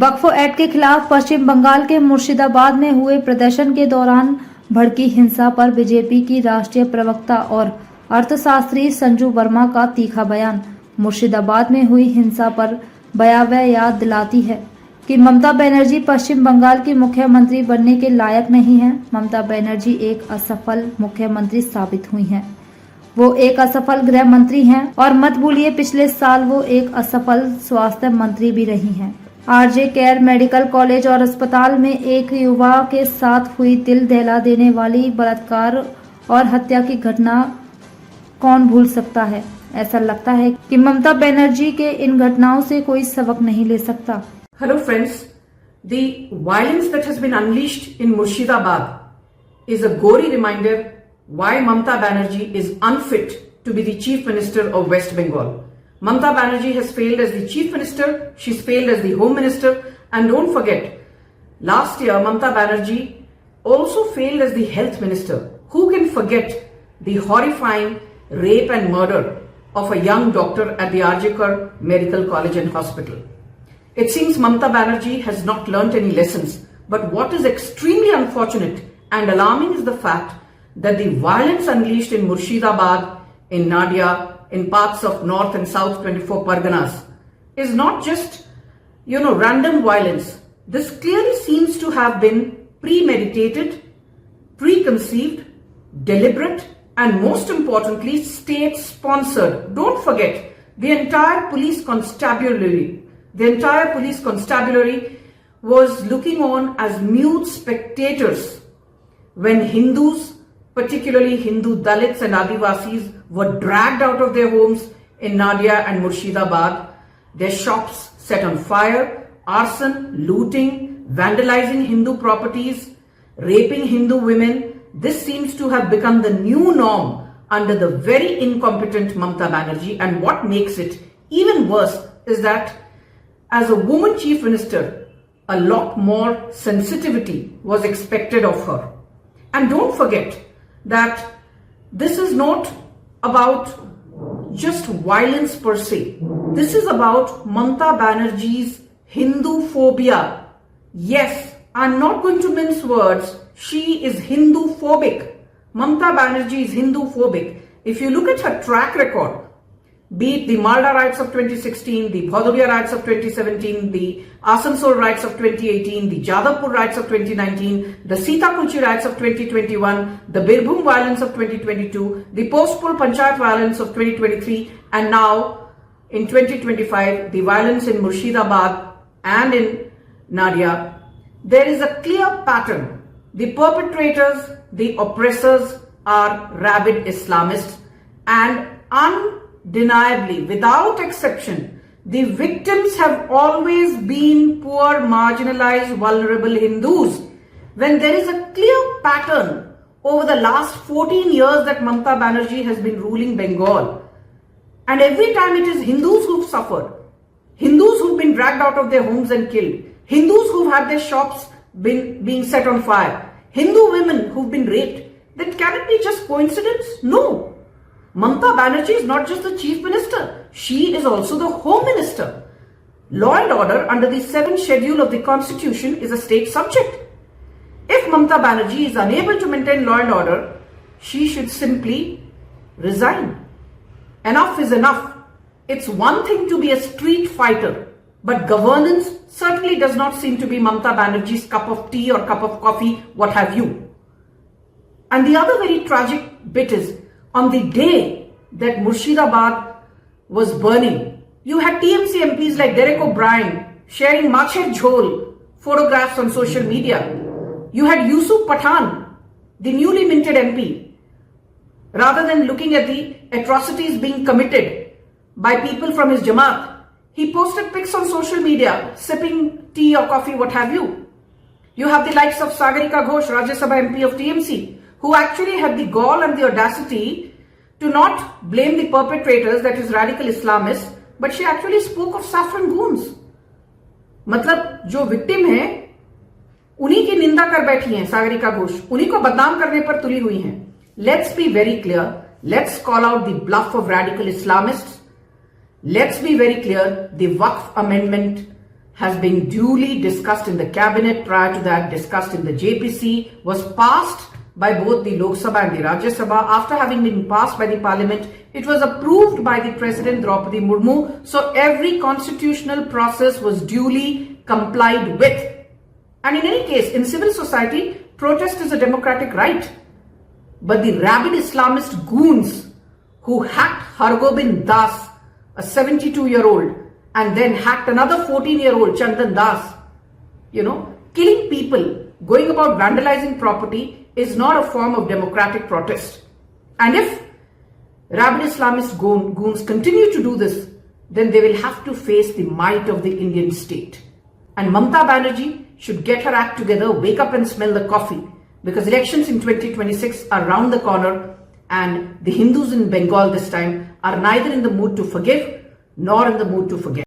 वक्फ act के खिलाफ पश्चिम बंगाल के मुर्शिदाबाद में हुए प्रदर्शन के दौरान भड़की हिंसा पर बीजेपी की राष्ट्रीय प्रवक्ता और अर्थशास्त्री संजू वर्मा का तीखा बयान। मुर्शिदाबाद में हुई हिंसा पर भयावह याद दिलाती है कि ममता बनर्जी पश्चिम बंगाल की मुख्यमंत्री बनने के लायक नहीं है। ममता बनर्जी एक असफल मुख्यमंत्री साबित हुई हैं। वो एक असफल गृह मंत्री हैं और मत भूलिए पिछले साल वो एक असफल स्वास्थ्य मंत्री भी रही हैं। आरजे केयर मेडिकल कॉलेज और अस्पताल में एक युवा के साथ हुई दिल दहला देने वाली बलात्कार और हत्या की घटना कौन भूल सकता है। ऐसा लगता है कि ममता बनर्जी के इन घटनाओं से कोई सबक नहीं ले सकता। Hello friends, the violence that has been unleashed in Murshidabad is a gory reminder why Mamata Banerjee is unfit to be the Chief Minister of West Bengal. Mamata Banerjee has failed as the Chief Minister, she's failed as the Home Minister, and don't forget, last year Mamata Banerjee also failed as the Health Minister. Who can forget the horrifying rape and murder of a young doctor at the RJ Medical College and Hospital? It seems Mamata Banerjee has not learnt any lessons, but what is extremely unfortunate and alarming is the fact that the violence unleashed in Murshidabad, in Nadia, in parts of North and South 24 Parganas is not just, random violence. This clearly seems to have been premeditated, preconceived, deliberate, and most importantly, state-sponsored. Don't forget, the entire police constabulary was looking on as mute spectators when Hindus, particularly Hindu Dalits and Adivasis, were dragged out of their homes in Nadia and Murshidabad, their shops set on fire, arson, looting, vandalizing Hindu properties, raping Hindu women. This seems to have become the new norm under the very incompetent Mamata Banerjee, and what makes it even worse is that as a woman chief minister, a lot more sensitivity was expected of her. And don't forget that this is not about just violence per se. This is about Mamata Banerjee's Hindu phobia. Yes, I'm not going to mince words. She is Hindu phobic. Mamata Banerjee is Hindu phobic. If you look at her track record, be it the Malda riots of 2016, the Bhadolia riots of 2017, the Asansol riots of 2018, the Jadavpur riots of 2019, the Sitakulchi riots of 2021, the Birbhum violence of 2022, the post-poll Panchayat violence of 2023, and now in 2025, the violence in Murshidabad and in Nadia, there is a clear pattern. The perpetrators, the oppressors are rabid Islamists, and undeniably, without exception, the victims have always been poor, marginalized, vulnerable Hindus. When there is a clear pattern over the last 14 years that Mamata Banerjee has been ruling Bengal, and every time it is Hindus who've suffered, Hindus who've been dragged out of their homes and killed, Hindus who've had their shops being set on fire, Hindu women who've been raped, then can it be just coincidence? No. Mamata Banerjee is not just the chief minister, she is also the home minister. Law and order under the 7th schedule of the constitution is a state subject. If Mamata Banerjee is unable to maintain law and order, she should simply resign. Enough is enough. It's one thing to be a street fighter, but governance certainly does not seem to be Mamata Banerjee's cup of tea or cup of coffee, what have you. And the other very tragic bit is, on the day that Murshidabad was burning, you had TMC MPs like Derek O'Brien sharing Macher Jhol photographs on social media. You had Yusuf Pathan, the newly minted MP, rather than looking at the atrocities being committed by people from his Jamaat, he posted pics on social media, sipping tea or coffee, what have you. You have the likes of Sagarika Ghosh, Rajya Sabha MP of TMC, who actually had the gall and the audacity to not blame the perpetrators, that is radical Islamists, but she actually spoke of saffron goons. मतलब जो victim है उन्हीं की निंदा कर बैठी हैं सागरिका घोष, उन्हीं को बदनाम करने पर तुली हुई हैं. Let's be very clear, Let's call out the bluff of radical Islamists. Let's be very clear, the Waqf amendment has been duly discussed in the cabinet, prior to that discussed in the JPC, was passed by both the Lok Sabha and the Rajya Sabha. After having been passed by the parliament, it was approved by the President Draupadi Murmu. So every constitutional process was duly complied with. And in any case, in civil society, protest is a democratic right. But the rabid Islamist goons who hacked Hargobind Das, a 72-year-old, and then hacked another 14-year-old, Chandan Das, killing people, going about vandalizing property is not a form of democratic protest. And if rabid Islamist goons continue to do this, then they will have to face the might of the Indian state. And Mamata Banerjee should get her act together, wake up and smell the coffee, because elections in 2026 are round the corner, and the Hindus in Bengal this time are neither in the mood to forgive nor in the mood to forget.